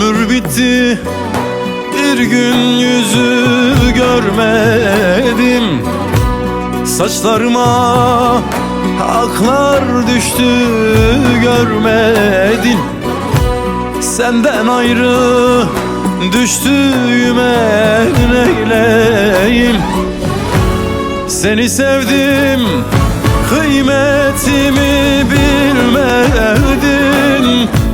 ömür bitti, bir gün yüzü görmedim. Saçlarıma aklar düştü, görmedin. Senden ayrı düştüğüme neyleyim? Seni sevdim, kıymetimi bilmedin.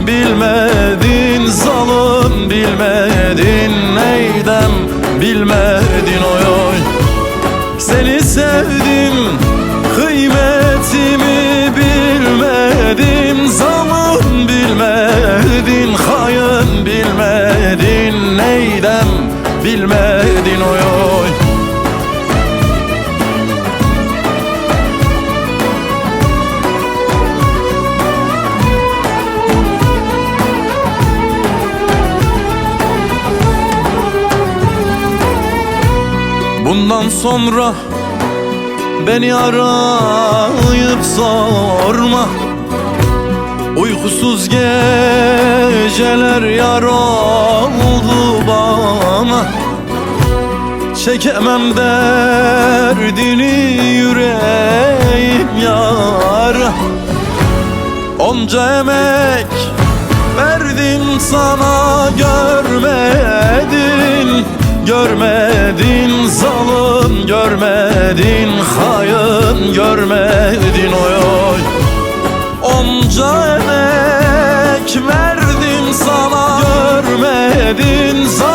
Bilmedin zalim, bilmedin neydem, bilmedin oy oy. Seni sevdim, kıymetimi bilmedin. Zalim bilmedin, hain bilmedin neydem, bilmedin oy oy. Bundan sonra beni arayıp sorma. Uykusuz geceler yar oldu bana. Çekemem derdini yüreğim yara. Onca emek verdim sana, görmedin. Görmedin zalim, görmedin hain, görmedin oy oy. Onca emek verdim sana, görmedin zalim.